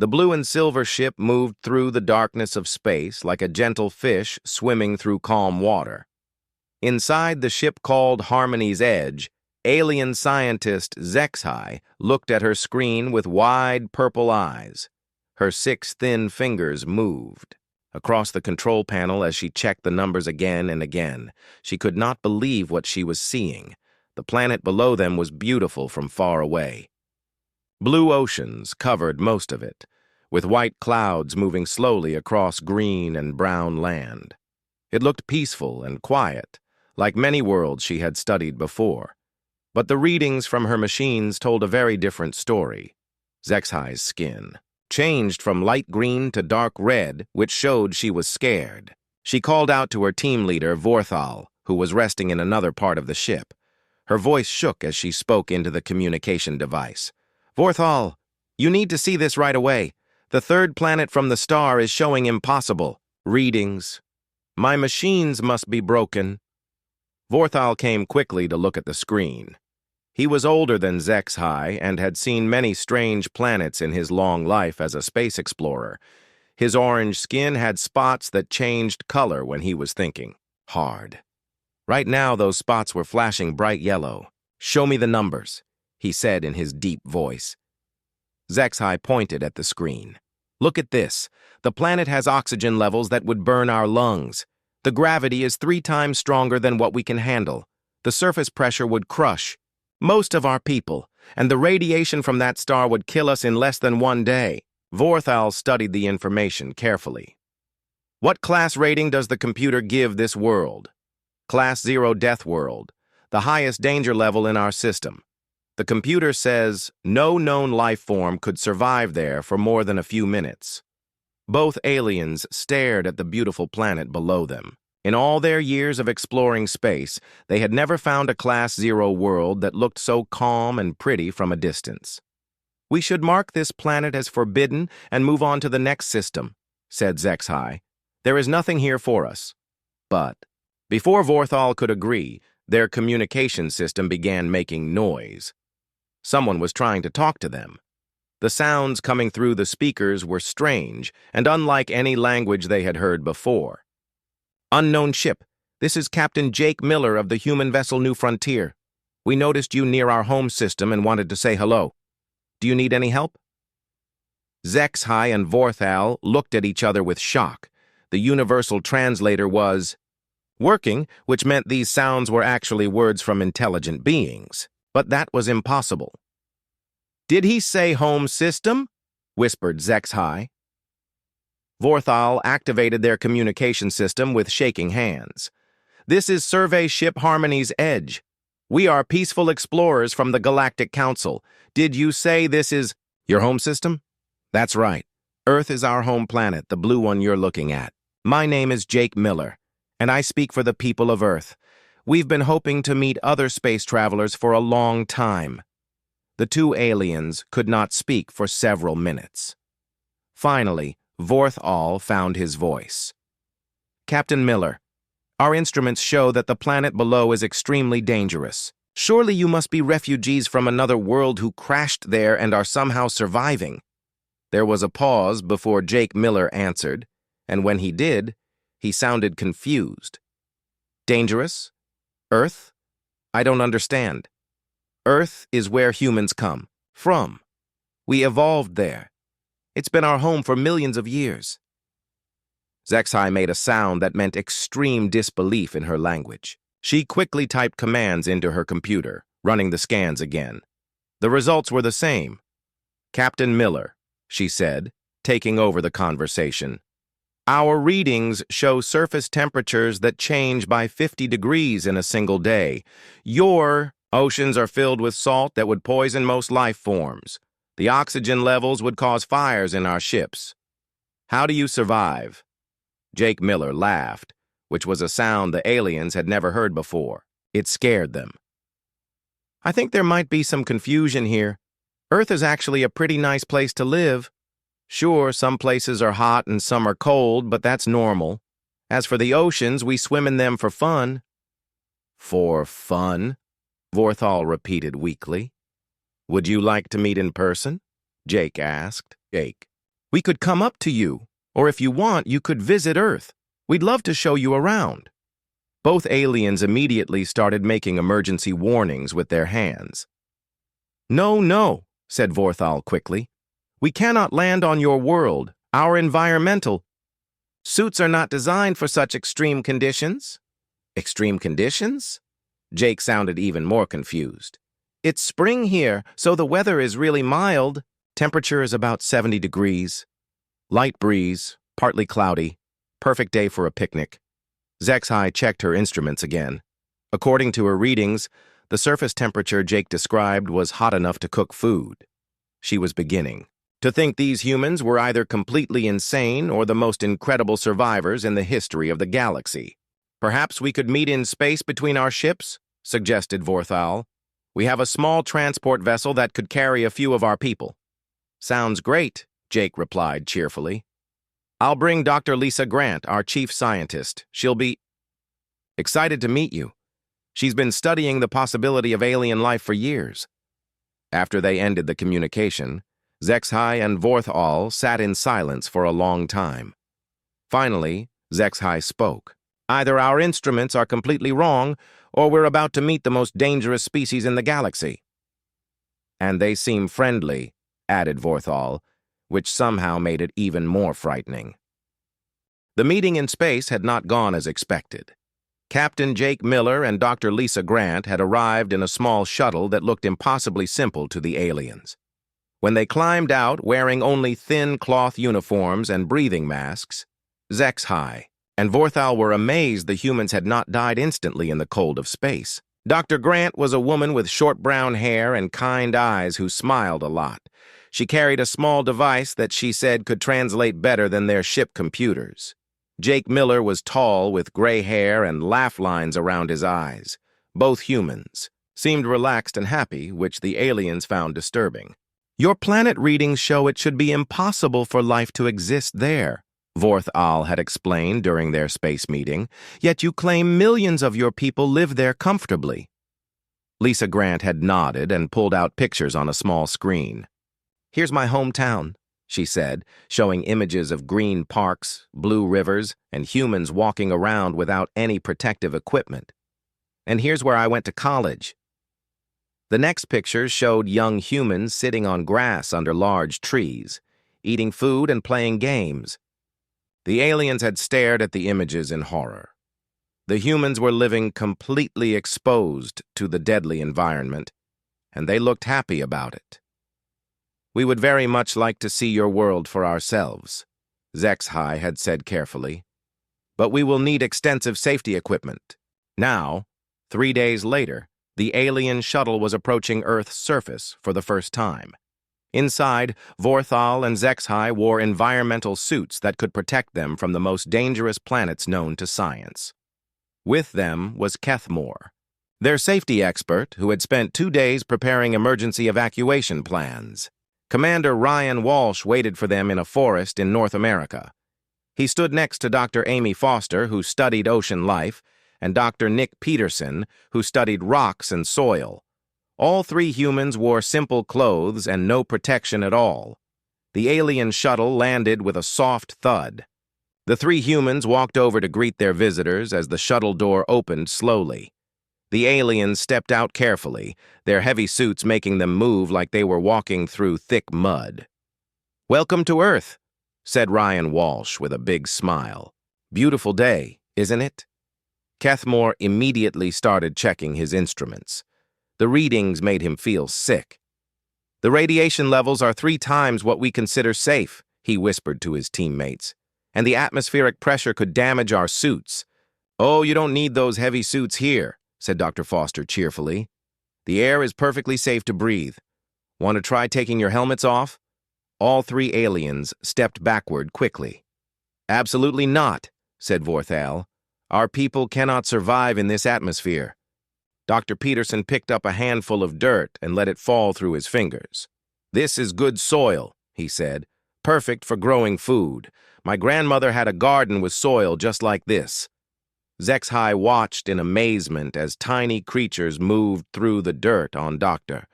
The blue and silver ship moved through the darkness of space like a gentle fish swimming through calm water. Inside the ship called Harmony's Edge, alien scientist HFY looked at her screen with wide purple eyes. Her 6 thin fingers moved across the control panel as she checked the numbers again and again. She could not believe what she was seeing. The planet below them was beautiful from far away. Blue oceans covered most of it, with white clouds moving slowly across green and brown land. It looked peaceful and quiet, like many worlds she had studied before. But the readings from her machines told a very different story. HFY's skin changed from light green to dark red, which showed she was scared. She called out to her team leader, Vorthal, who was resting in another part of the ship. Her voice shook as she spoke into the communication device. Vorthal, you need to see this right away. The third planet from the star is showing impossible readings. My machines must be broken. Vorthal came quickly to look at the screen. He was older than HFY and had seen many strange planets in his long life as a space explorer. His orange skin had spots that changed color when he was thinking hard. Right now, those spots were flashing bright yellow. Show me the numbers, he said in his deep voice. HFY pointed at the screen. Look at this. The planet has oxygen levels that would burn our lungs. The gravity is 3 times stronger than what we can handle. The surface pressure would crush most of our people, and the radiation from that star would kill us in less than 1 day. Vorthal studied the information carefully. What class rating does the computer give this world? Class 0 Deathworld, the highest danger level in our system. The computer says no known life form could survive there for more than a few minutes. Both aliens stared at the beautiful planet below them. In all their years of exploring space, they had never found a Class 0 world that looked so calm and pretty from a distance. We should mark this planet as forbidden and move on to the next system, said HFY. There is nothing here for us. But before Vorthal could agree, their communication system began making noise. Someone was trying to talk to them. The sounds coming through the speakers were strange and unlike any language they had heard before. Unknown ship, this is Captain Jake Miller of the human vessel New Frontier. We noticed you near our home system and wanted to say hello. Do you need any help? HFY and Vorthal looked at each other with shock. The universal translator was working, which meant these sounds were actually words from intelligent beings. But that was impossible. Did he say home system? Whispered HFY. Vorthal activated their communication system with shaking hands. This is Survey Ship Harmony's Edge. We are peaceful explorers from the Galactic Council. Did you say this is your home system? That's right. Earth is our home planet, the blue one you're looking at. My name is Jake Miller, and I speak for the people of Earth. We've been hoping to meet other space travelers for a long time. The 2 aliens could not speak for several minutes. Finally, Vorthal found his voice. Captain Miller, our instruments show that the planet below is extremely dangerous. Surely you must be refugees from another world who crashed there and are somehow surviving. There was a pause before Jake Miller answered, and when he did, he sounded confused. Dangerous? Earth? I don't understand. Earth is where humans come from. We evolved there. It's been our home for millions of years. HFY made a sound that meant extreme disbelief in her language. She quickly typed commands into her computer, running the scans again. The results were the same. Captain Miller, she said, taking over the conversation. Our readings show surface temperatures that change by 50 degrees in a single day. Your oceans are filled with salt that would poison most life forms. The oxygen levels would cause fires in our ships. How do you survive? Jake Miller laughed, which was a sound the aliens had never heard before. It scared them. I think there might be some confusion here. Earth is actually a pretty nice place to live. Sure, some places are hot and some are cold, but that's normal. As for the oceans, we swim in them for fun. For fun? Vorthal repeated weakly. Would you like to meet in person? Jake asked. Jake. We could come up to you, or if you want, you could visit Earth. We'd love to show you around." Both aliens immediately started making emergency warnings with their hands. "No, no," said Vorthal quickly. "We cannot land on your world. Our environmental suits are not designed for such extreme conditions." "Extreme conditions?" Jake sounded even more confused. "It's spring here, so the weather is really mild. Temperature is about 70 degrees. Light breeze, partly cloudy. Perfect day for a picnic." Zexhai checked her instruments again. According to her readings, the surface temperature Jake described was hot enough to cook food. She was beginning to think these humans were either completely insane or the most incredible survivors in the history of the galaxy. "Perhaps we could meet in space between our ships," suggested Vorthal. "We have a small transport vessel that could carry a few of our people." "Sounds great," Jake replied cheerfully. "I'll bring Dr. Lisa Grant, our chief scientist. She'll be excited to meet you. She's been studying the possibility of alien life for years." After they ended the communication, Zexhai and Vorthal sat in silence for a long time. Finally, Zexhai spoke. "Either our instruments are completely wrong, or we're about to meet the most dangerous species in the galaxy." "And they seem friendly," added Vorthal, which somehow made it even more frightening. The meeting in space had not gone as expected. Captain Jake Miller and Dr. Lisa Grant had arrived in a small shuttle that looked impossibly simple to the aliens. When they climbed out wearing only thin cloth uniforms and breathing masks, Zexhai and Vorthal were amazed the humans had not died instantly in the cold of space. Dr. Grant was a woman with short brown hair and kind eyes who smiled a lot. She carried a small device that she said could translate better than their ship computers. Jake Miller was tall with gray hair and laugh lines around his eyes. Both humans seemed relaxed and happy, which the aliens found disturbing. "Your planet readings show it should be impossible for life to exist there," Vorthal had explained during their space meeting, "yet you claim millions of your people live there comfortably." Lisa Grant had nodded and pulled out pictures on a small screen. "Here's my hometown," she said, showing images of green parks, blue rivers, and humans walking around without any protective equipment. "And here's where I went to college." The next pictures showed young humans sitting on grass under large trees, eating food and playing games. The aliens had stared at the images in horror. The humans were living completely exposed to the deadly environment, and they looked happy about it. "We would very much like to see your world for ourselves," Zexhai had said carefully. "But we will need extensive safety equipment." Now, 3 days later, the alien shuttle was approaching Earth's surface for the first time. Inside, Vorthal and Zexhai wore environmental suits that could protect them from the most dangerous planets known to science. With them was Kethmore, their safety expert who had spent 2 days preparing emergency evacuation plans. Commander Ryan Walsh waited for them in a forest in North America. He stood next to Dr. Amy Foster, who studied ocean life, and Dr. Nick Peterson, who studied rocks and soil. All 3 humans wore simple clothes and no protection at all. The alien shuttle landed with a soft thud. The 3 humans walked over to greet their visitors as the shuttle door opened slowly. The aliens stepped out carefully, their heavy suits making them move like they were walking through thick mud. "Welcome to Earth," said Ryan Walsh with a big smile. "Beautiful day, isn't it?" Kethmore immediately started checking his instruments. The readings made him feel sick. "The radiation levels are 3 times what we consider safe," he whispered to his teammates. "And the atmospheric pressure could damage our suits." "Oh, you don't need those heavy suits here," said Dr. Foster cheerfully. "The air is perfectly safe to breathe. Want to try taking your helmets off?" All 3 aliens stepped backward quickly. "Absolutely not," said Vorthal. "Our people cannot survive in this atmosphere." Dr. Peterson picked up a handful of dirt and let it fall through his fingers. "This is good soil," he said. "Perfect for growing food. My grandmother had a garden with soil just like this." Zexhai watched in amazement as tiny creatures moved through the dirt on Dr.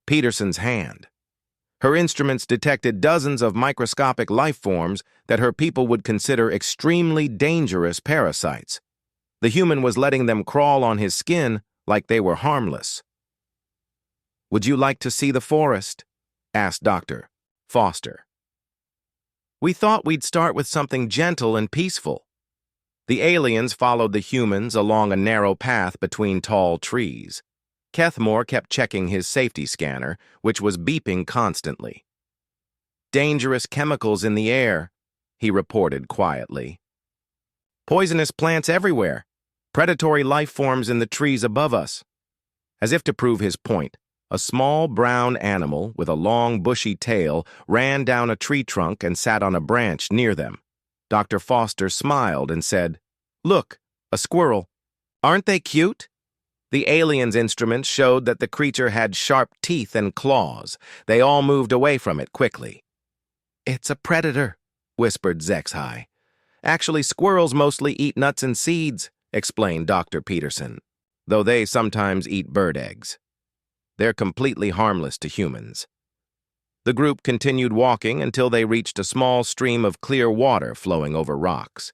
Peterson's hand. Her instruments detected dozens of microscopic life forms that her people would consider extremely dangerous parasites. The human was letting them crawl on his skin like they were harmless. "Would you like to see the forest?" asked Dr. Foster. "We thought we'd start with something gentle and peaceful." The aliens followed the humans along a narrow path between tall trees. Kethmore kept checking his safety scanner, which was beeping constantly. "Dangerous chemicals in the air," he reported quietly. "Poisonous plants everywhere. Predatory life forms in the trees above us." As if to prove his point, a small brown animal with a long bushy tail ran down a tree trunk and sat on a branch near them. Dr. Foster smiled and said, "Look, a squirrel. Aren't they cute?" The aliens' instruments showed that the creature had sharp teeth and claws. They all moved away from it quickly. "It's a predator," whispered HFY. "Actually, squirrels mostly eat nuts and seeds," explained Dr. Peterson, "though they sometimes eat bird eggs. They're completely harmless to humans." The group continued walking until they reached a small stream of clear water flowing over rocks.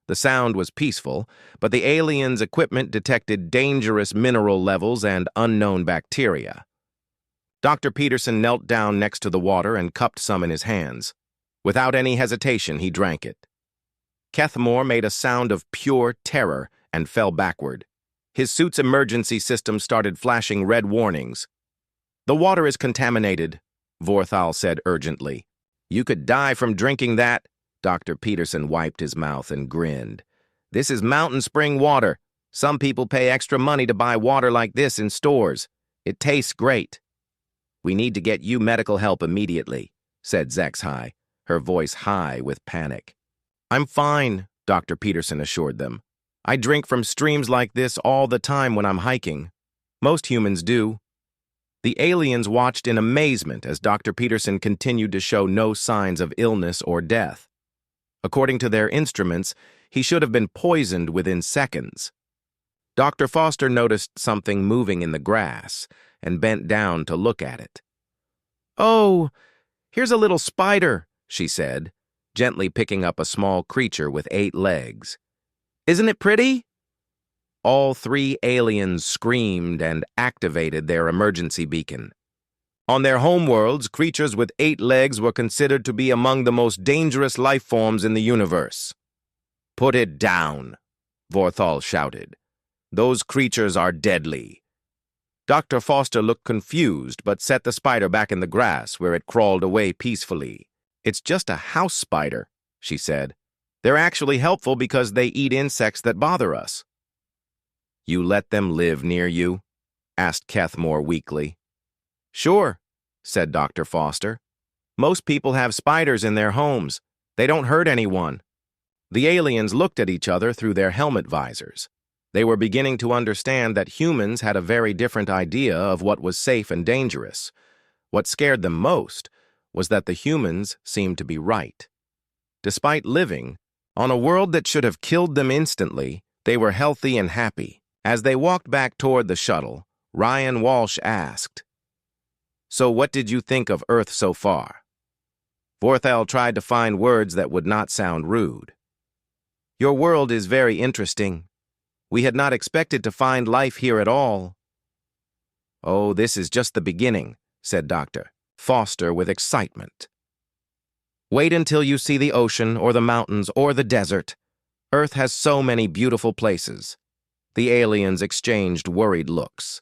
The sound was peaceful, but the aliens' equipment detected dangerous mineral levels and unknown bacteria. Dr. Peterson knelt down next to the water and cupped some in his hands. Without any hesitation, he drank it. Kethmore made a sound of pure terror and fell backward. His suit's emergency system started flashing red warnings. "The water is contaminated," Vorthal said urgently. "You could die from drinking that." Dr. Peterson wiped his mouth and grinned. "This is mountain spring water. Some people pay extra money to buy water like this in stores. It tastes great." "We need to get you medical help immediately," said HFY, her voice high with panic. "I'm fine," Dr. Peterson assured them. "I drink from streams like this all the time when I'm hiking. Most humans do." The aliens watched in amazement as Dr. Peterson continued to show no signs of illness or death. According to their instruments, he should have been poisoned within seconds. Dr. Foster noticed something moving in the grass and bent down to look at it. "Oh, here's a little spider," she said, gently picking up a small creature with 8 legs. "Isn't it pretty?" All 3 aliens screamed and activated their emergency beacon. On their homeworlds, creatures with 8 legs were considered to be among the most dangerous life forms in the universe. "Put it down," Vorthal shouted. "Those creatures are deadly." Dr. Foster looked confused but set the spider back in the grass where it crawled away peacefully. "It's just a house spider," she said. "They're actually helpful because they eat insects that bother us." "You let them live near you?" asked Kethmore weakly. "Sure," said Dr. Foster. "Most people have spiders in their homes. They don't hurt anyone." The aliens looked at each other through their helmet visors. They were beginning to understand that humans had a very different idea of what was safe and dangerous. What scared them most was that the humans seemed to be right. Despite living on a world that should have killed them instantly, they were healthy and happy. As they walked back toward the shuttle, Ryan Walsh asked, "So what did you think of Earth so far?" Vorthal tried to find words that would not sound rude. "Your world is very interesting. We had not expected to find life here at all." "Oh, this is just the beginning," said Dr. Foster with excitement. "Wait until you see the ocean or the mountains or the desert. Earth has so many beautiful places." The aliens exchanged worried looks.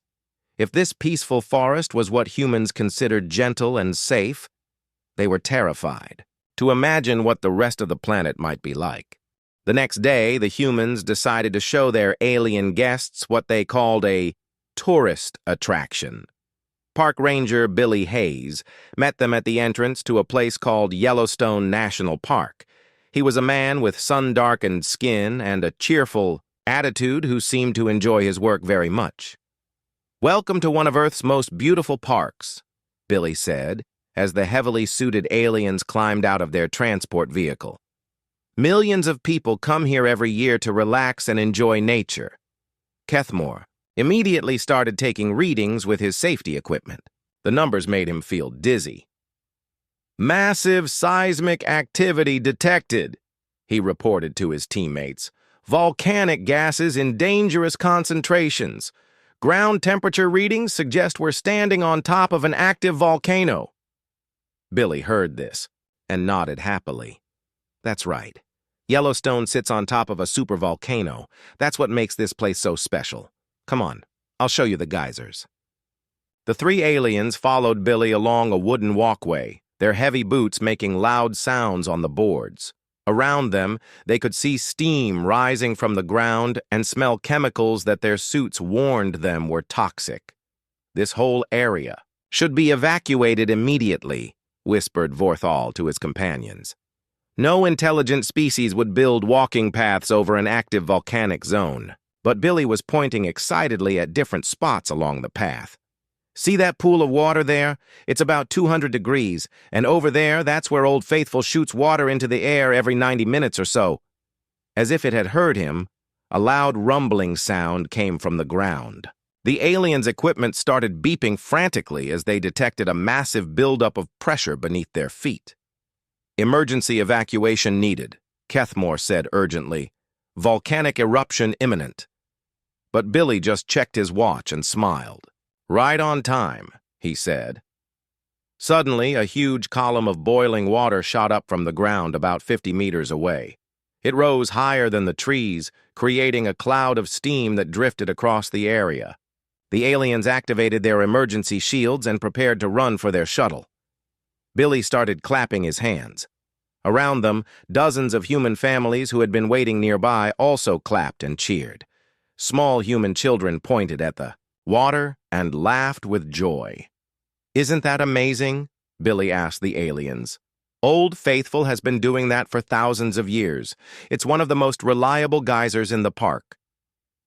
If this peaceful forest was what humans considered gentle and safe, they were terrified to imagine what the rest of the planet might be like. The next day, the humans decided to show their alien guests what they called a tourist attraction. Park Ranger Billy Hayes met them at the entrance to a place called Yellowstone National Park. He was a man with sun-darkened skin and a cheerful attitude who seemed to enjoy his work very much. "Welcome to one of Earth's most beautiful parks," Billy said, as the heavily suited aliens climbed out of their transport vehicle. "Millions of people come here every year to relax and enjoy nature." Kethmore immediately started taking readings with his safety equipment. The numbers made him feel dizzy. "Massive seismic activity detected," he reported to his teammates. "Volcanic gases in dangerous concentrations. Ground temperature readings suggest we're standing on top of an active volcano." Billy heard this and nodded happily. That's right. Yellowstone sits on top of a supervolcano. That's what makes this place so special. Come on, I'll show you the geysers. The three aliens followed Billy along a wooden walkway, their heavy boots making loud sounds on the boards. Around them, they could see steam rising from the ground and smell chemicals that their suits warned them were toxic. "This whole area should be evacuated immediately," whispered Vorthal to his companions. No intelligent species would build walking paths over an active volcanic zone, but Billy was pointing excitedly at different spots along the path. "See that pool of water there? It's about 200 degrees, and over there, that's where Old Faithful shoots water into the air every 90 minutes or so." As if it had heard him, a loud rumbling sound came from the ground. The aliens' equipment started beeping frantically as they detected a massive buildup of pressure beneath their feet. "Emergency evacuation needed," Kethmore said urgently. "Volcanic eruption imminent." But Billy just checked his watch and smiled. "Right on time," he said. Suddenly, a huge column of boiling water shot up from the ground about 50 meters away. It rose higher than the trees, creating a cloud of steam that drifted across the area. The aliens activated their emergency shields and prepared to run for their shuttle. Billy started clapping his hands. Around them, dozens of human families who had been waiting nearby also clapped and cheered. Small human children pointed at the water and laughed with joy. "Isn't that amazing?" Billy asked the aliens. "Old Faithful has been doing that for thousands of years. It's one of the most reliable geysers in the park."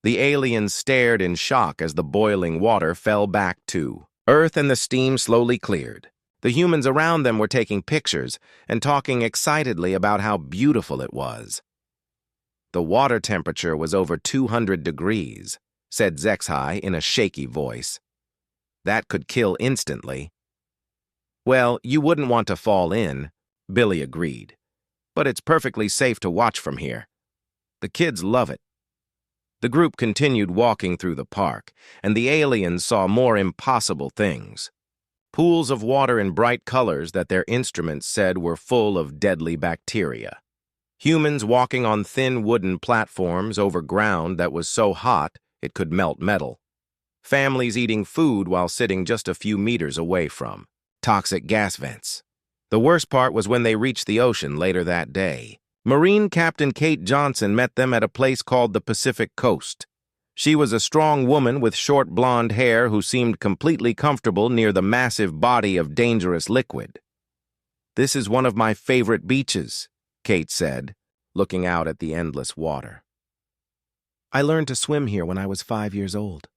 The aliens stared in shock as the boiling water fell back to Earth and the steam slowly cleared. The humans around them were taking pictures and talking excitedly about how beautiful it was. "The water temperature was over 200 degrees, said Zexhai in a shaky voice. "That could kill instantly." "Well, you wouldn't want to fall in," Billy agreed. "But it's perfectly safe to watch from here. The kids love it." The group continued walking through the park, and the aliens saw more impossible things. Pools of water in bright colors that their instruments said were full of deadly bacteria. Humans walking on thin wooden platforms over ground that was so hot it could melt metal. Families eating food while sitting just a few meters away from toxic gas vents. The worst part was when they reached the ocean later that day. Marine Captain Kate Johnson met them at a place called the Pacific Coast. She was a strong woman with short blonde hair who seemed completely comfortable near the massive body of dangerous liquid. "This is one of my favorite beaches," Kate said, looking out at the endless water. "I learned to swim here when I was 5 years old."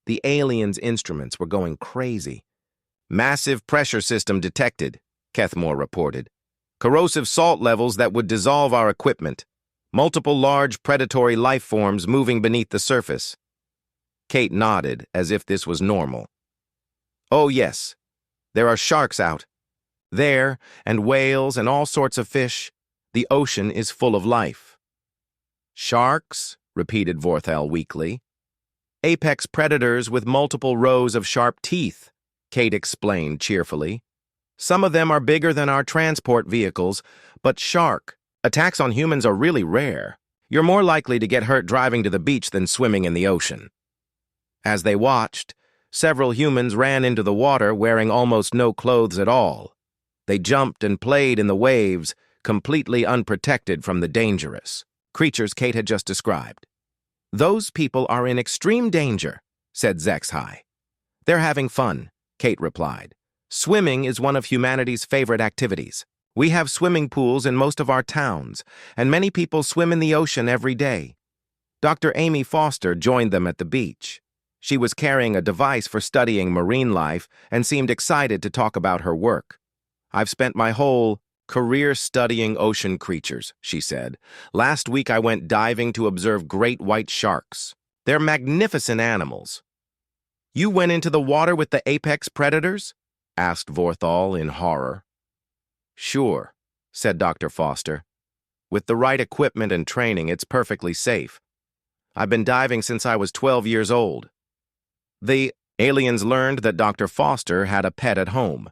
The aliens' instruments were going crazy. "Massive pressure system detected," Kethmore reported. "Corrosive salt levels that would dissolve our equipment. Multiple large predatory life forms moving beneath the surface." Kate nodded as if this was normal. "Oh, yes. There are sharks out there, and whales and all sorts of fish. The ocean is full of life." "Sharks?" repeated Vorthal weakly. "Apex predators with multiple rows of sharp teeth," Kate explained cheerfully. "Some of them are bigger than our transport vehicles, but attacks on humans are really rare. You're more likely to get hurt driving to the beach than swimming in the ocean." As they watched, several humans ran into the water wearing almost no clothes at all. They jumped and played in the waves, completely unprotected from the dangerous creatures Kate had just described. "Those people are in extreme danger," said Zexhai. "They're having fun," Kate replied. "Swimming is one of humanity's favorite activities. We have swimming pools in most of our towns, and many people swim in the ocean every day." Dr. Amy Foster joined them at the beach. She was carrying a device for studying marine life and seemed excited to talk about her work. "I've spent my whole career studying ocean creatures," she said. "Last week I went diving to observe great white sharks. They're magnificent animals." You went into the water with the apex predators? Asked Vorthal in horror. Sure, said Dr. Foster. With the right equipment and training, it's perfectly safe. I've been diving since I was 12 years old. The aliens learned that Dr. Foster had a pet at home.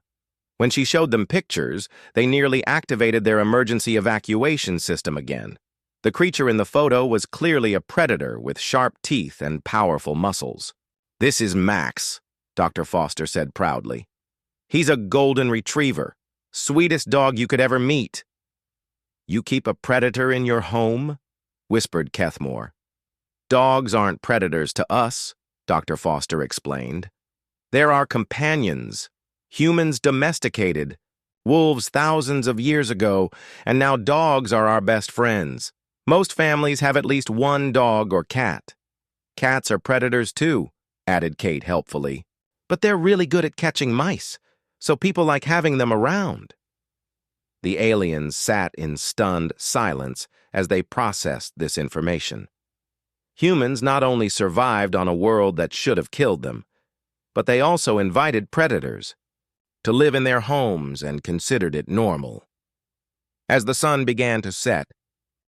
When she showed them pictures, they nearly activated their emergency evacuation system again. The creature in the photo was clearly a predator with sharp teeth and powerful muscles. This is Max, Dr. Foster said proudly. He's a golden retriever, sweetest dog you could ever meet. You keep a predator in your home? Whispered Kethmore. Dogs aren't predators to us, Dr. Foster explained. They're our companions, humans domesticated, wolves thousands of years ago, and now dogs are our best friends. Most families have at least one dog or cat. Cats are predators too, added Kate helpfully. But they're really good at catching mice, so people like having them around. The aliens sat in stunned silence as they processed this information. Humans not only survived on a world that should have killed them, but they also invited predators to live in their homes and considered it normal. As the sun began to set,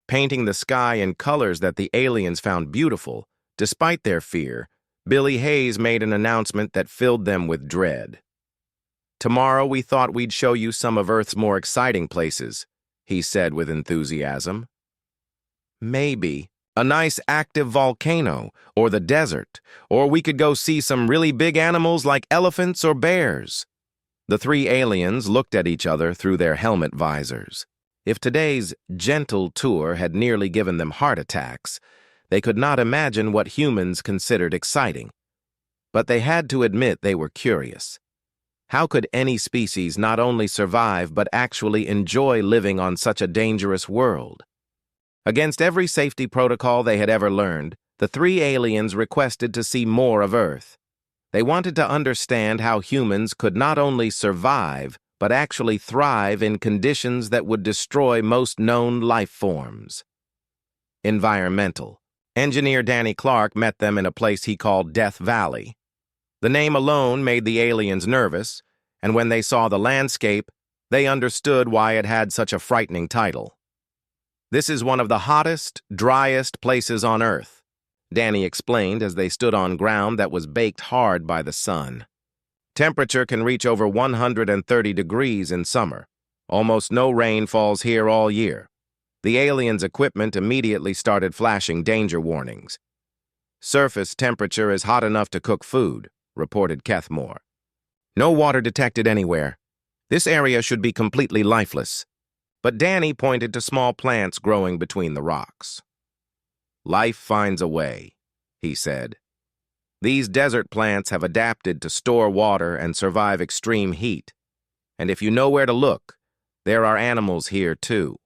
painting the sky in colors that the aliens found beautiful, despite their fear, Billy Hayes made an announcement that filled them with dread. Tomorrow we thought we'd show you some of Earth's more exciting places, he said with enthusiasm. Maybe a nice active volcano, or the desert, or we could go see some really big animals like elephants or bears. The three aliens looked at each other through their helmet visors. If today's gentle tour had nearly given them heart attacks, they could not imagine what humans considered exciting. But they had to admit they were curious. How could any species not only survive but actually enjoy living on such a dangerous world? Against every safety protocol they had ever learned, the three aliens requested to see more of Earth. They wanted to understand how humans could not only survive, but actually thrive in conditions that would destroy most known life forms. Environmental. Engineer Danny Clark met them in a place he called Death Valley. The name alone made the aliens nervous, and when they saw the landscape, they understood why it had such a frightening title. This is one of the hottest, driest places on Earth, Danny explained as they stood on ground that was baked hard by the sun. Temperature can reach over 130 degrees in summer. Almost no rain falls here all year. The aliens' equipment immediately started flashing danger warnings. Surface temperature is hot enough to cook food, reported Kethmore. No water detected anywhere. This area should be completely lifeless. But Danny pointed to small plants growing between the rocks. Life finds a way, he said. These desert plants have adapted to store water and survive extreme heat. And if you know where to look, there are animals here too.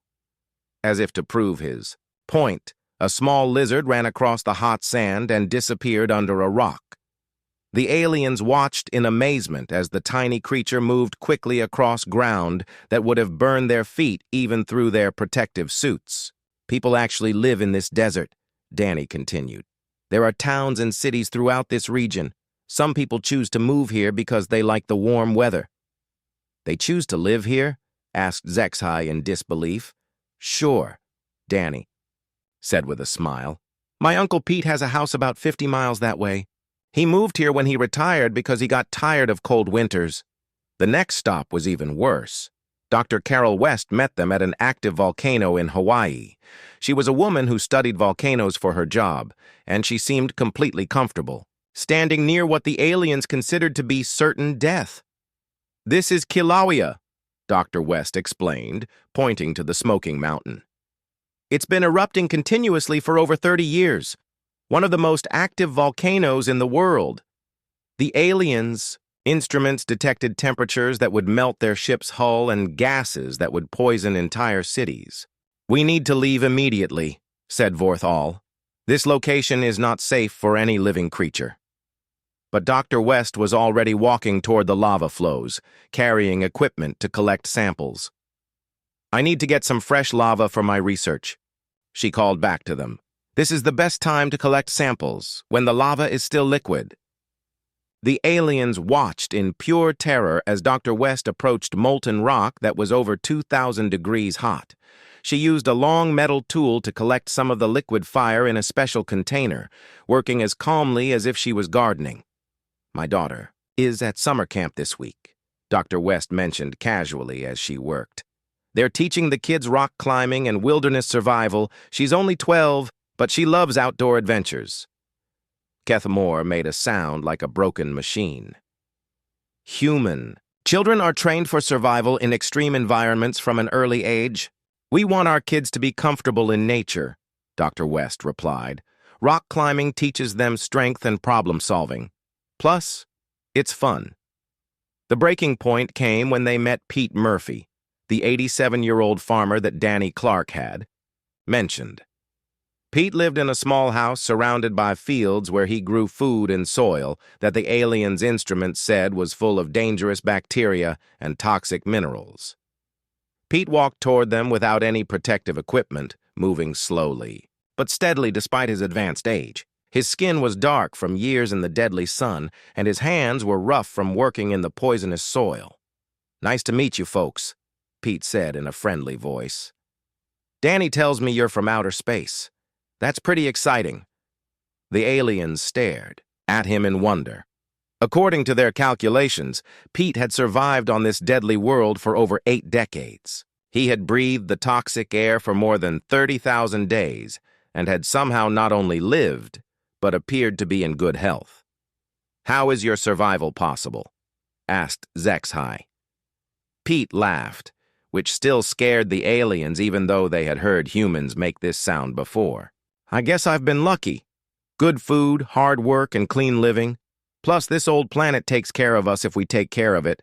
As if to prove his point, a small lizard ran across the hot sand and disappeared under a rock. The aliens watched in amazement as the tiny creature moved quickly across ground that would have burned their feet even through their protective suits. People actually live in this desert, Danny continued. There are towns and cities throughout this region. Some people choose to move here because they like the warm weather. They choose to live here? Asked Zexhai in disbelief. Sure, Danny said with a smile. My Uncle Pete has a house about 50 miles that way. He moved here when he retired because he got tired of cold winters. The next stop was even worse. Dr. Carol West met them at an active volcano in Hawaii. She was a woman who studied volcanoes for her job, and she seemed completely comfortable, standing near what the aliens considered to be certain death. This is Kilauea, Dr. West explained, pointing to the smoking mountain. It's been erupting continuously for over 30 years. One of the most active volcanoes in the world. The aliens' instruments detected temperatures that would melt their ship's hull and gases that would poison entire cities. We need to leave immediately, said Vorthal. This location is not safe for any living creature. But Dr. West was already walking toward the lava flows, carrying equipment to collect samples. I need to get some fresh lava for my research, she called back to them. This is the best time to collect samples, when the lava is still liquid. The aliens watched in pure terror as Dr. West approached molten rock that was over 2,000 degrees hot. She used a long metal tool to collect some of the liquid fire in a special container, working as calmly as if she was gardening. "My daughter is at summer camp this week," Dr. West mentioned casually as she worked. "They're teaching the kids rock climbing and wilderness survival. She's only 12, but she loves outdoor adventures." Keth Moore made a sound like a broken machine. "Human. Children are trained for survival in extreme environments from an early age. We want our kids to be comfortable in nature," Dr. West replied. "Rock climbing teaches them strength and problem solving. Plus, it's fun." The breaking point came when they met Pete Murphy, the 87-year-old farmer that Danny Clark had mentioned. Pete lived in a small house surrounded by fields where he grew food and soil that the aliens' instruments said was full of dangerous bacteria and toxic minerals. Pete walked toward them without any protective equipment, moving slowly, but steadily despite his advanced age. His skin was dark from years in the deadly sun, and his hands were rough from working in the poisonous soil. "Nice to meet you, folks," Pete said in a friendly voice. "Danny tells me you're from outer space. That's pretty exciting." The aliens stared at him in wonder. According to their calculations, Pete had survived on this deadly world for over 8 decades. He had breathed the toxic air for more than 30,000 days and had somehow not only lived, but appeared to be in good health. "How is your survival possible?" asked Zexhai. Pete laughed, which still scared the aliens even though they had heard humans make this sound before. "I guess I've been lucky. Good food, hard work, and clean living. Plus, this old planet takes care of us if we take care of it."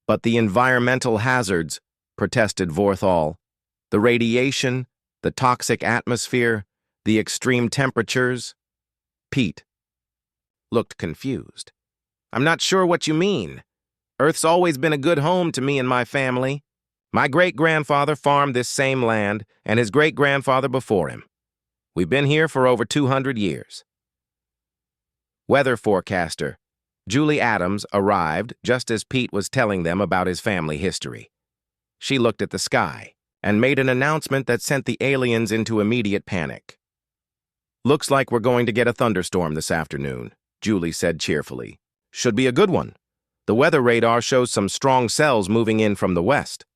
"But the environmental hazards," protested Vorthal. "The radiation, the toxic atmosphere, the extreme temperatures." Pete looked confused. "I'm not sure what you mean. Earth's always been a good home to me and my family. My great-grandfather farmed this same land, and his great-grandfather before him. We've been here for over 200 years. Weather forecaster Julie Adams arrived just as Pete was telling them about his family history. She looked at the sky and made an announcement that sent the aliens into immediate panic. "Looks like we're going to get a thunderstorm this afternoon," Julie said cheerfully. "Should be a good one. The weather radar shows some strong cells moving in from the west."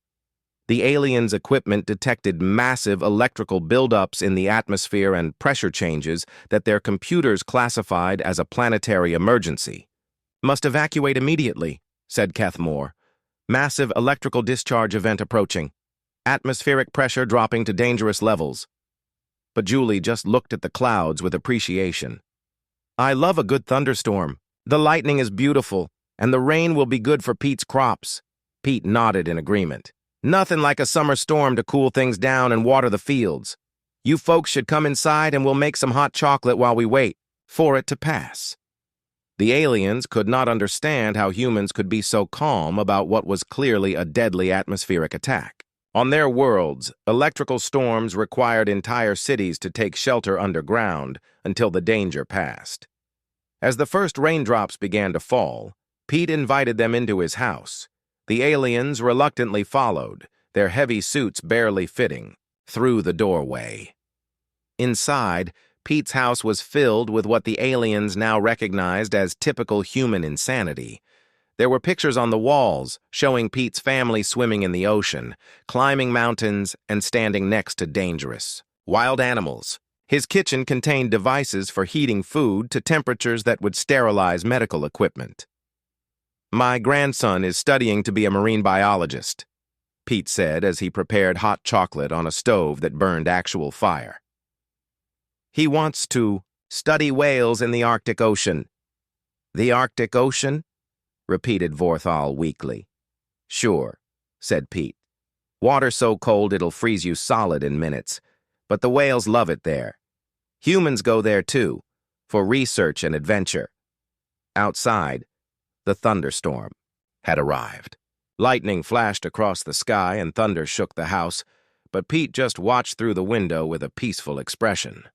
The aliens' equipment detected massive electrical buildups in the atmosphere and pressure changes that their computers classified as a planetary emergency. "Must evacuate immediately," said Keth Moore. "Massive electrical discharge event approaching. Atmospheric pressure dropping to dangerous levels." But Julie just looked at the clouds with appreciation. "I love a good thunderstorm. The lightning is beautiful, and the rain will be good for Pete's crops." Pete nodded in agreement. "Nothing like a summer storm to cool things down and water the fields. You folks should come inside and we'll make some hot chocolate while we wait for it to pass." The aliens could not understand how humans could be so calm about what was clearly a deadly atmospheric attack. On their worlds, electrical storms required entire cities to take shelter underground until the danger passed. As the first raindrops began to fall, Pete invited them into his house. The aliens reluctantly followed, their heavy suits barely fitting, through the doorway. Inside, Pete's house was filled with what the aliens now recognized as typical human insanity. There were pictures on the walls showing Pete's family swimming in the ocean, climbing mountains, and standing next to dangerous wild animals. His kitchen contained devices for heating food to temperatures that would sterilize medical equipment. "My grandson is studying to be a marine biologist," Pete said as he prepared hot chocolate on a stove that burned actual fire. "He wants to study whales in the Arctic Ocean." "The Arctic Ocean?" repeated Vorthal weakly. "Sure," said Pete. "Water so cold it'll freeze you solid in minutes, but the whales love it there. Humans go there too, for research and adventure." Outside, the thunderstorm had arrived. Lightning flashed across the sky and thunder shook the house, but Pete just watched through the window with a peaceful expression.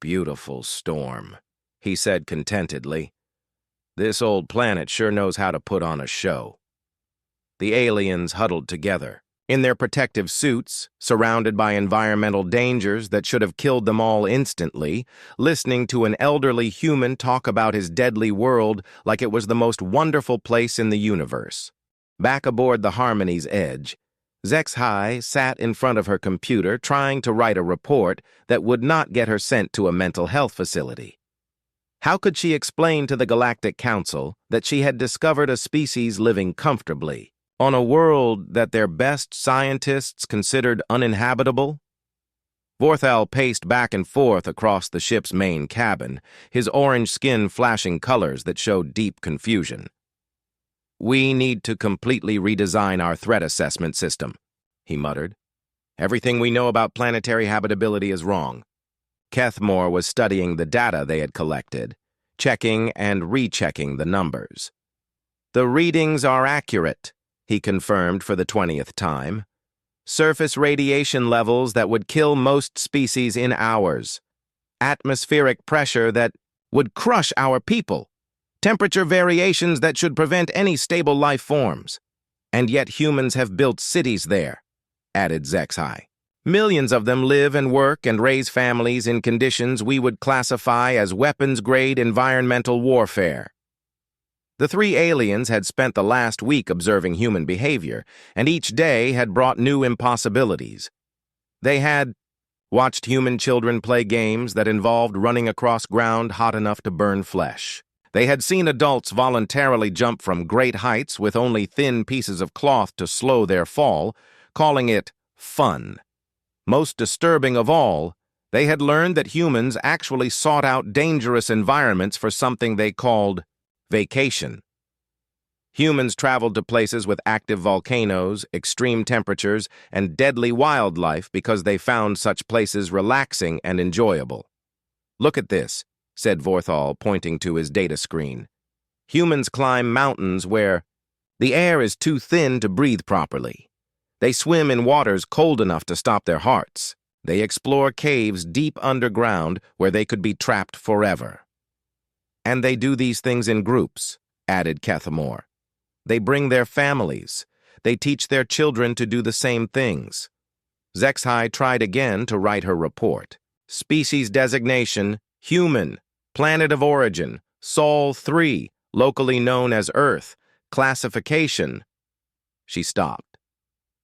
"Beautiful storm," he said contentedly. This old planet sure knows how to put on a show. The aliens huddled together, in their protective suits, surrounded by environmental dangers that should have killed them all instantly, listening to an elderly human talk about his deadly world like it was the most wonderful place in the universe. Back aboard the Harmony's Edge, HFY sat in front of her computer trying to write a report that would not get her sent to a mental health facility. How could she explain to the Galactic Council that she had discovered a species living comfortably on a world that their best scientists considered uninhabitable? Vorthal paced back and forth across the ship's main cabin, his orange skin flashing colors that showed deep confusion. "We need to completely redesign our threat assessment system," he muttered. "Everything we know about planetary habitability is wrong." Kethmore was studying the data they had collected, checking and rechecking the numbers. "The readings are accurate," he confirmed for the 20th time. "Surface radiation levels that would kill most species in hours. Atmospheric pressure that would crush our people. Temperature variations that should prevent any stable life forms. And yet humans have built cities there," added HFY. "Millions of them live and work and raise families in conditions we would classify as weapons-grade environmental warfare." The three aliens had spent the last week observing human behavior, and each day had brought new impossibilities. They had watched human children play games that involved running across ground hot enough to burn flesh. They had seen adults voluntarily jump from great heights with only thin pieces of cloth to slow their fall, calling it fun. Most disturbing of all, they had learned that humans actually sought out dangerous environments for something they called vacation. Humans traveled to places with active volcanoes, extreme temperatures, and deadly wildlife because they found such places relaxing and enjoyable. "Look at this," said Vorthal, pointing to his data screen. "Humans climb mountains where the air is too thin to breathe properly. They swim in waters cold enough to stop their hearts. They explore caves deep underground where they could be trapped forever. And they do these things in groups," added Kethmore. "They bring their families. They teach their children to do the same things." HFY tried again to write her report. "Species designation, human. Planet of origin, Sol 3, locally known as Earth. Classification." She stopped.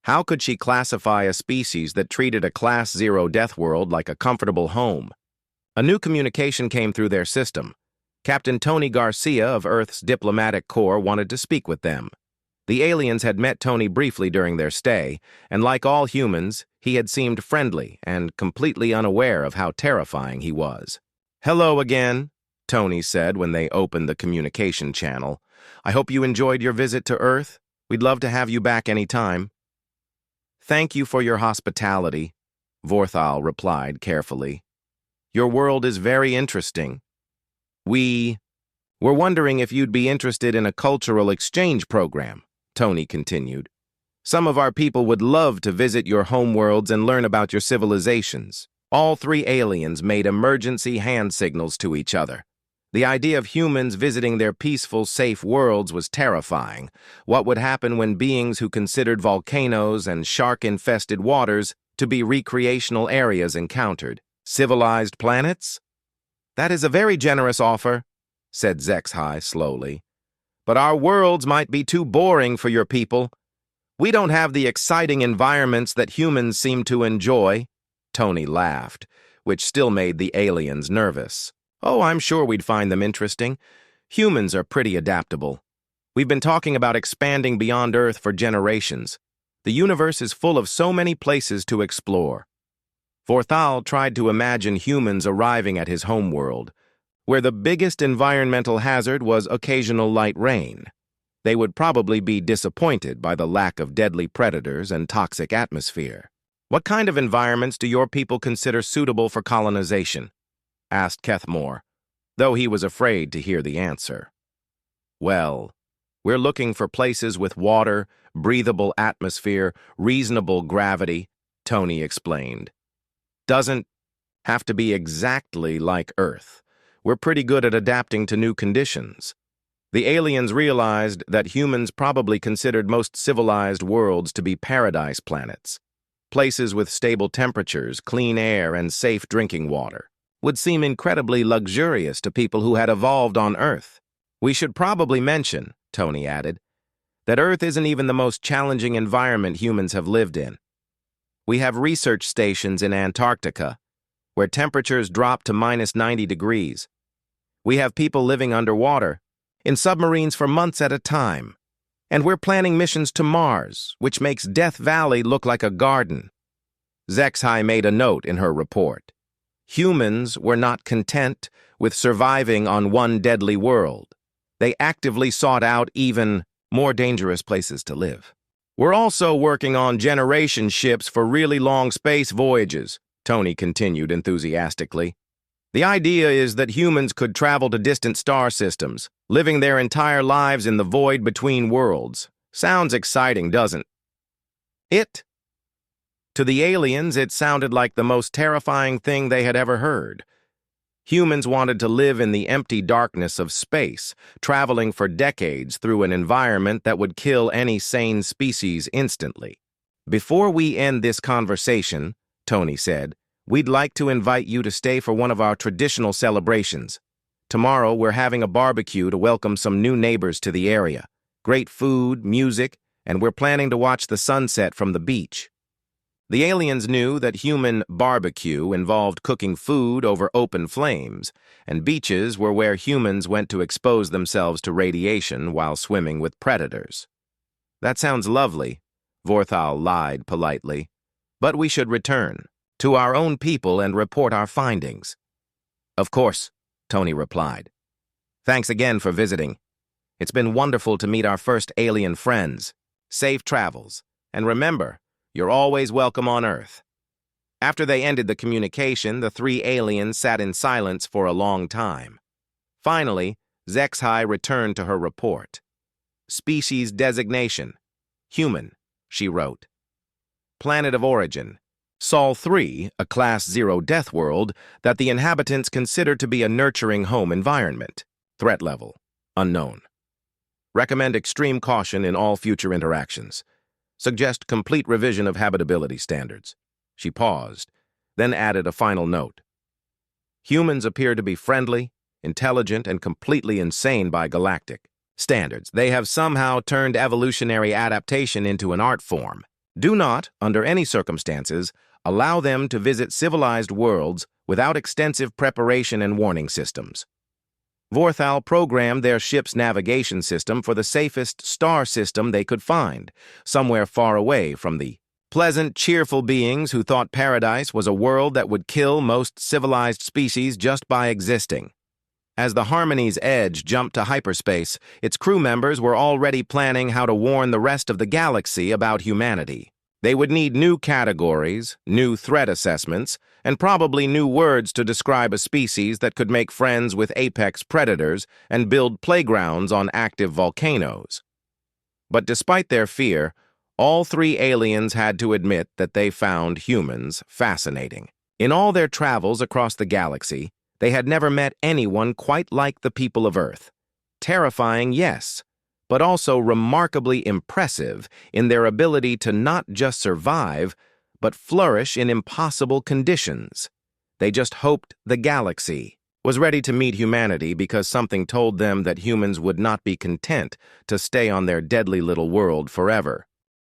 How could she classify a species that treated a Class 0 Deathworld like a comfortable home? A new communication came through their system. Captain Tony Garcia of Earth's Diplomatic Corps wanted to speak with them. The aliens had met Tony briefly during their stay, and like all humans, he had seemed friendly and completely unaware of how terrifying he was. "Hello again," Tony said when they opened the communication channel. "I hope you enjoyed your visit to Earth. We'd love to have you back anytime." "Thank you for your hospitality," Vorthal replied carefully. "Your world is very interesting. We were wondering if you'd be interested in a cultural exchange program," Tony continued. "Some of our people would love to visit your homeworlds and learn about your civilizations." All three aliens made emergency hand signals to each other. The idea of humans visiting their peaceful, safe worlds was terrifying. What would happen when beings who considered volcanoes and shark-infested waters to be recreational areas encountered? Civilized planets? "That is a very generous offer," said HFY slowly. "But our worlds might be too boring for your people. We don't have the exciting environments that humans seem to enjoy." Tony laughed, which still made the aliens nervous. "Oh, I'm sure we'd find them interesting. Humans are pretty adaptable. We've been talking about expanding beyond Earth for generations. The universe is full of so many places to explore." Vorthal tried to imagine humans arriving at his homeworld, where the biggest environmental hazard was occasional light rain. They would probably be disappointed by the lack of deadly predators and toxic atmosphere. "What kind of environments do your people consider suitable for colonization?" asked Kethmore, though he was afraid to hear the answer. "Well, we're looking for places with water, breathable atmosphere, reasonable gravity," Tony explained. "Doesn't have to be exactly like Earth. We're pretty good at adapting to new conditions." The aliens realized that humans probably considered most civilized worlds to be paradise planets. Places with stable temperatures, clean air, and safe drinking water would seem incredibly luxurious to people who had evolved on Earth. We should probably mention, Tony added, that Earth isn't even the most challenging environment humans have lived in. We have research stations in Antarctica, where temperatures drop to minus 90 degrees. We have people living underwater, in submarines for months at a time. And we're planning missions to Mars, which makes Death Valley look like a garden. HFY made a note in her report. Humans were not content with surviving on one deadly world. They actively sought out even more dangerous places to live. We're also working on generation ships for really long space voyages, Tony continued enthusiastically. The idea is that humans could travel to distant star systems, living their entire lives in the void between worlds. Sounds exciting, doesn't it? To the aliens, it sounded like the most terrifying thing they had ever heard. Humans wanted to live in the empty darkness of space, traveling for decades through an environment that would kill any sane species instantly. Before we end this conversation, Tony said, we'd like to invite you to stay for one of our traditional celebrations. Tomorrow, we're having a barbecue to welcome some new neighbors to the area. Great food, music, and we're planning to watch the sunset from the beach. The aliens knew that human barbecue involved cooking food over open flames, and beaches were where humans went to expose themselves to radiation while swimming with predators. That sounds lovely, Vorthal lied politely, but we should return to our own people and report our findings. Of course, Tony replied. Thanks again for visiting. It's been wonderful to meet our first alien friends. Safe travels, and remember, you're always welcome on Earth. After they ended the communication, the three aliens sat in silence for a long time. Finally, HFY returned to her report. Species designation: human, she wrote. Planet of origin: Sol 3, a Class 0 death world that the inhabitants consider to be a nurturing home environment. Threat level: unknown. Recommend extreme caution in all future interactions. Suggest complete revision of habitability standards. She paused, then added a final note. Humans appear to be friendly, intelligent, and completely insane by galactic standards. They have somehow turned evolutionary adaptation into an art form. Do not, under any circumstances, allow them to visit civilized worlds without extensive preparation and warning systems. Vorthal programmed their ship's navigation system for the safest star system they could find, somewhere far away from the pleasant, cheerful beings who thought paradise was a world that would kill most civilized species just by existing. As the Harmony's Edge jumped to hyperspace, its crew members were already planning how to warn the rest of the galaxy about humanity. They would need new categories, new threat assessments, and probably new words to describe a species that could make friends with apex predators and build playgrounds on active volcanoes. But despite their fear, all three aliens had to admit that they found humans fascinating. In all their travels across the galaxy, they had never met anyone quite like the people of Earth. Terrifying, yes, but also remarkably impressive in their ability to not just survive, but flourish in impossible conditions. They just hoped the galaxy was ready to meet humanity because something told them that humans would not be content to stay on their deadly little world forever.